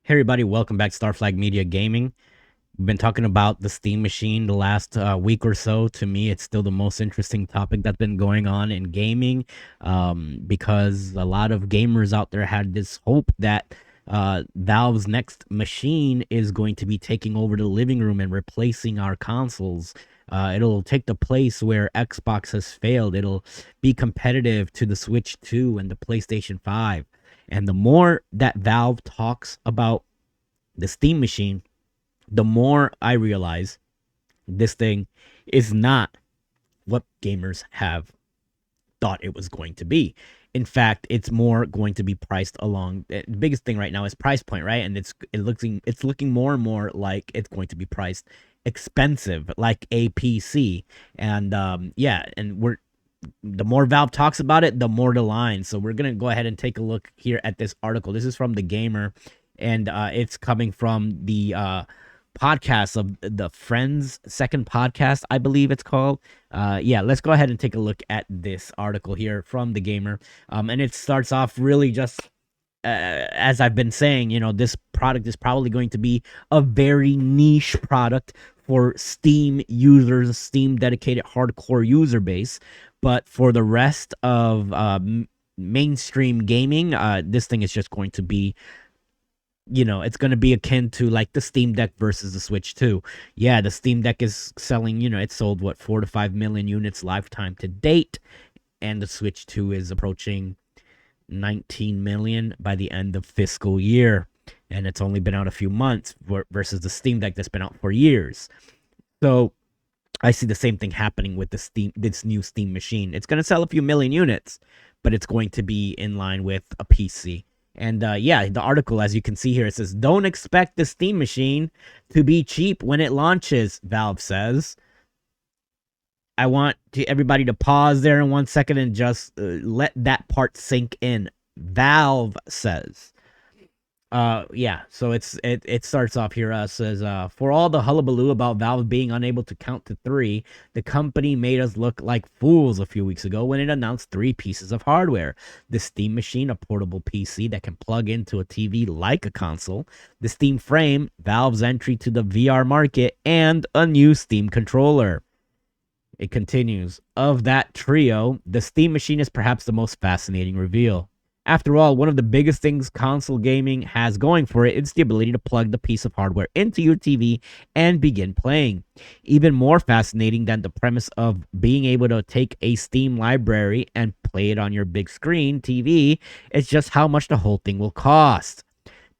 Hey everybody, welcome back to Starflag Media Gaming. We've been talking about the Steam Machine the last week or so. To me, it's still the most interesting topic that's been going on in gaming, because a lot of gamers out there had this hope that Valve's next machine is going to be taking over the living room and replacing our consoles. It'll take the place where Xbox has failed. It'll be competitive to the Switch 2 and the PlayStation 5. And the more that Valve talks about the Steam Machine, the more I realize this thing is not what gamers have thought it was going to be. In fact, it's more going to be priced along. The biggest thing right now is price point, right? And it's looking more and more like it's going to be priced expensive, like a PC. And yeah, and we're the more Valve talks about it, the more the line. So we're gonna go ahead and take a look here at this article. This is from the Gamer, and it's coming from the podcast of the Friends second podcast, I believe it's called. Yeah, let's go ahead and take a look at this article here from the Gamer. And it starts off really just as I've been saying, this product is probably going to be a very niche product for Steam users, Steam dedicated hardcore user base. But for the rest of mainstream gaming, this thing is just going to be, it's going to be akin to like the Steam Deck versus the Switch 2. Yeah, the Steam Deck is selling, it's sold what, 4 to 5 million units lifetime to date. And the Switch 2 is approaching 19 million by the end of fiscal year, and it's only been out a few months versus the Steam Deck that's been out for years. So I see the same thing happening with this new Steam machine. It's going to sell a few million units, but it's going to be in line with a PC. And yeah, the article, as you can see here, it says, "Don't expect the Steam machine to be cheap when it launches," Valve says. I want everybody to pause there in 1 second and just let that part sink in. Valve says. Yeah, so it starts off here, says, "For all the hullabaloo about Valve being unable to count to three, the company made us look like fools a few weeks ago when it announced three pieces of hardware: the Steam Machine, a portable PC that can plug into a TV like a console; the Steam Frame, Valve's entry to the VR market; and a new Steam controller." It continues, "Of that trio, the Steam Machine is perhaps the most fascinating reveal. After all, one of the biggest things console gaming has going for it is the ability to plug the piece of hardware into your TV and begin playing. Even more fascinating than the premise of being able to take a Steam library and play it on your big screen TV is just how much the whole thing will cost.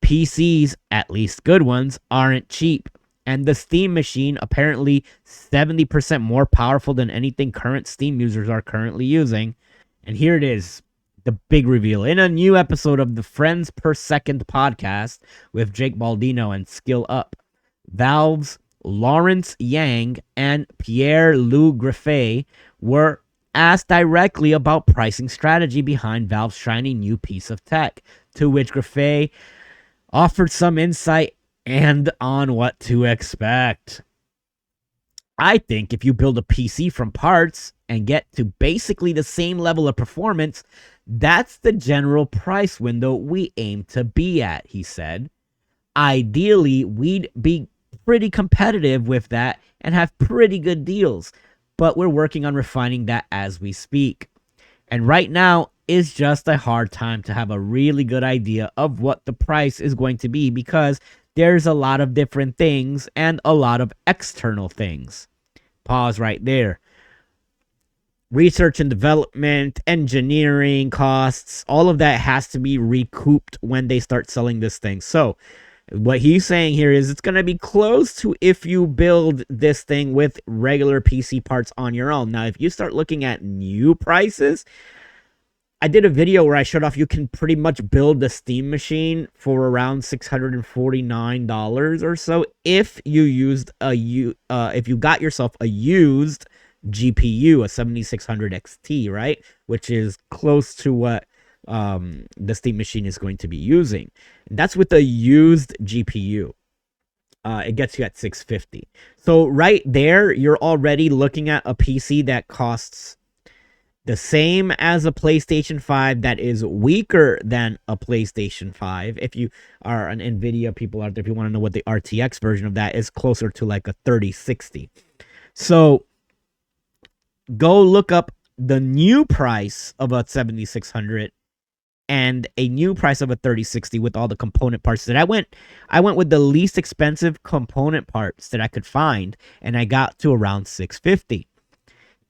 PCs, at least good ones, aren't cheap. And the Steam Machine, apparently 70% more powerful than anything current Steam users are currently using." And here it is, the big reveal. In a new episode of the Friends Per Second podcast with Jake Baldino and Skill Up, Valve's Lawrence Yang and Pierre-Loup Graffet were asked directly about pricing strategy behind Valve's shiny new piece of tech, to which Graffet offered some insight and on what to expect. "I think if you build a PC from parts and get to basically the same level of performance, that's the general price window we aim to be at," he said. "Ideally, we'd be pretty competitive with that and have pretty good deals, but we're working on refining that as we speak. And right now is just a hard time to have a really good idea of what the price is going to be because there's a lot of different things and a lot of external things." Pause right there. Research and development, engineering costs, all of that has to be recouped when they start selling this thing. So what he's saying here is it's going to be close to if you build this thing with regular PC parts on your own. Now, if you start looking at new prices, I did a video where I showed off you can pretty much build the Steam Machine for around $649 or so if you used if you got yourself a used GPU, a 7600 XT, right? Which is close to what the Steam Machine is going to be using. And that's with a used GPU. It gets you at 650. So right there, you're already looking at a PC that costs the same as a PlayStation 5 that is weaker than a PlayStation 5. If you are an Nvidia people out there, if you want to know what the RTX version of that is, closer to like a 3060. So go look up the new price of a 7600 and a new price of a 3060 with all the component parts that I went with the least expensive component parts that I could find, and I got to around 650.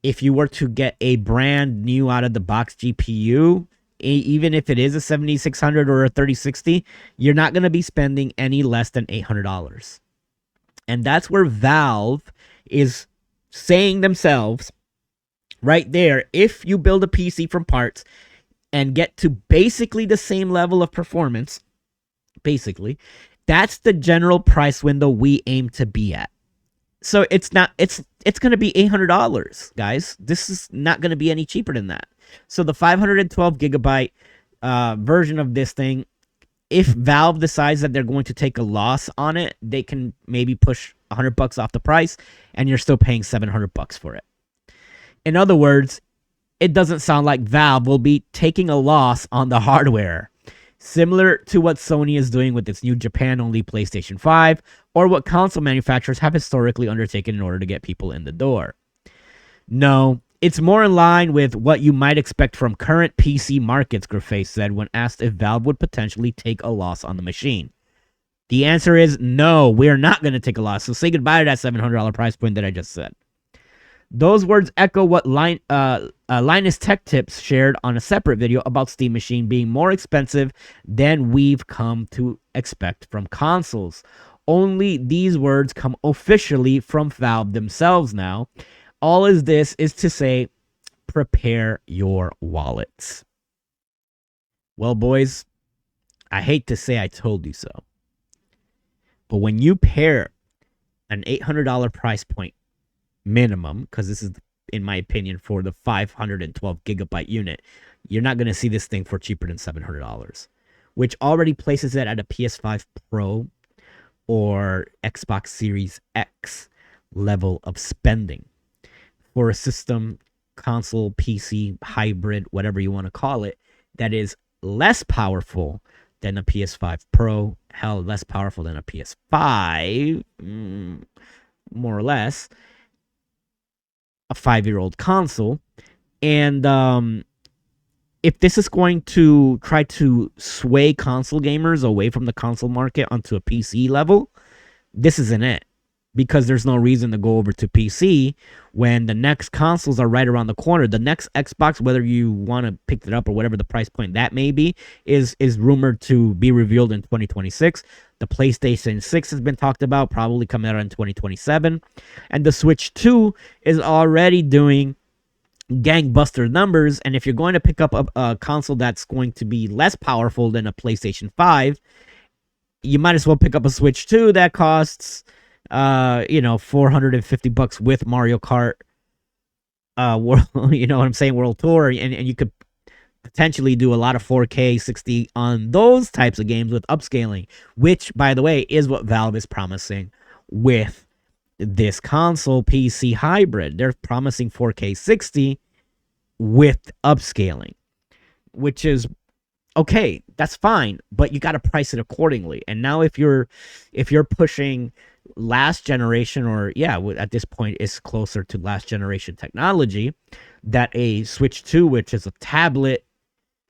If you were to get a brand new out of the box GPU, even if it is a 7600 or a 3060, you're not going to be spending any less than $800. And that's where Valve is saying themselves right there, if you build a PC from parts and get to basically the same level of performance, basically, that's the general price window we aim to be at. So it's going to be $800, guys. This is not going to be any cheaper than that. So the 512 gigabyte version of this thing, if Valve decides that they're going to take a loss on it, they can maybe push $100 off the price, and you're still paying $700 for it. In other words, it doesn't sound like Valve will be taking a loss on the hardware, similar to what Sony is doing with its new Japan-only PlayStation 5, or what console manufacturers have historically undertaken in order to get people in the door. No, it's more in line with what you might expect from current PC markets, Grafface said when asked if Valve would potentially take a loss on the machine. The answer is no, we're not going to take a loss, so say goodbye to that $700 price point that I just said. Those words echo what Linus Tech Tips shared on a separate video about Steam Machine being more expensive than we've come to expect from consoles. Only these words come officially from Valve themselves now. All is this is to say, prepare your wallets. Well, boys, I hate to say I told you so, but when you pair an $800 price point minimum, because this is, in my opinion, for the 512 gigabyte unit, you're not going to see this thing for cheaper than $700, which already places it at a PS5 Pro or Xbox Series X level of spending. For a system, console, PC, hybrid, whatever you want to call it, that is less powerful than a PS5 Pro, hell, less powerful than a PS5, more or less, a 5-year-old console. And if this is going to try to sway console gamers away from the console market onto a PC level, this isn't it. Because there's no reason to go over to PC when the next consoles are right around the corner. The next Xbox, whether you want to pick it up or whatever the price point that may be, is rumored to be revealed in 2026. The PlayStation 6 has been talked about, probably coming out in 2027. And the Switch 2 is already doing gangbuster numbers. And if you're going to pick up a console that's going to be less powerful than a PlayStation 5, you might as well pick up a Switch 2 that costs $450 with Mario Kart world, you know what I'm saying, World Tour, and you could potentially do a lot of 4K 60 on those types of games with upscaling, which, by the way, is what Valve is promising with this console PC hybrid. They're promising 4K 60 with upscaling, which is okay, that's fine, but you got to price it accordingly. And now if you're pushing last generation, or at this point is closer to last generation technology, that a Switch 2, which is a tablet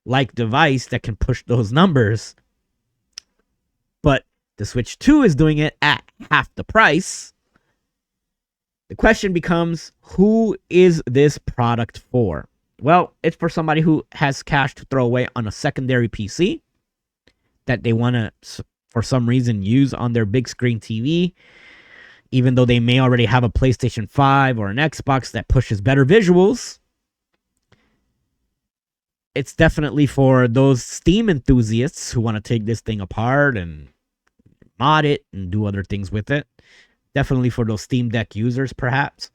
like device that can push those numbers, but the Switch 2 is doing it at half the price, the question becomes, who is this product for? Well, it's for somebody who has cash to throw away on a secondary PC that they want to, for some reason, use on their big screen TV, even though they may already have a PlayStation 5 or an Xbox that pushes better visuals. It's definitely for those Steam enthusiasts who want to take this thing apart and mod it and do other things with it. Definitely for those Steam Deck users, perhaps.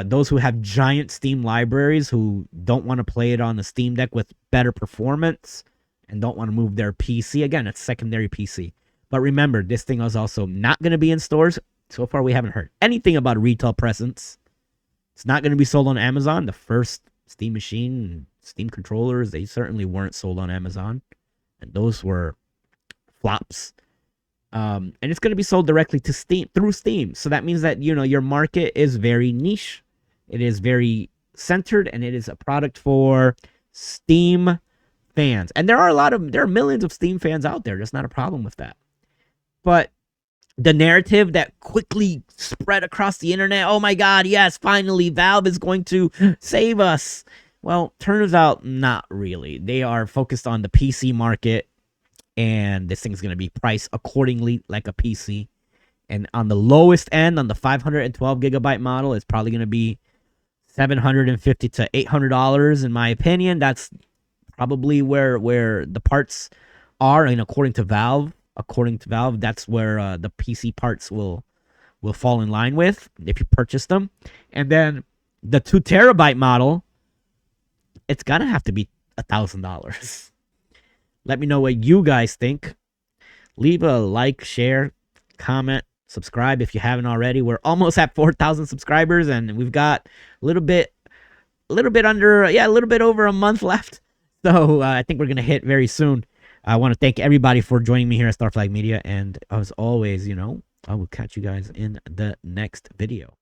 Those who have giant Steam libraries who don't want to play it on the Steam Deck with better performance and don't want to move their PC. Again, it's secondary PC. But remember, this thing is also not going to be in stores. So far, we haven't heard anything about a retail presence. It's not going to be sold on Amazon. The first Steam Machine, Steam controllers, they certainly weren't sold on Amazon, and those were flops. And it's going to be sold directly to Steam through Steam. So that means that your market is very niche. It is very centered, and it is a product for Steam fans. And there are millions of Steam fans out there. There's not a problem with that. But the narrative that quickly spread across the internet, oh my God, yes, finally, Valve is going to save us. Well, turns out not really. They are focused on the PC market, and this thing's going to be priced accordingly like a PC. And on the lowest end, on the 512 gigabyte model, it's probably going to be $750 to $800 in my opinion. That's probably where the parts are, and according to Valve, that's where the PC parts will fall in line with if you purchase them. And then the 2 terabyte model, it's gonna have to be $1,000. Let me know what you guys think. Leave a like, share, comment, subscribe if you haven't already. We're almost at 4,000 subscribers, and we've got a little bit over a month left. So I think we're gonna hit very soon. I want to thank everybody for joining me here at Starflag Media, and as always, I will catch you guys in the next video.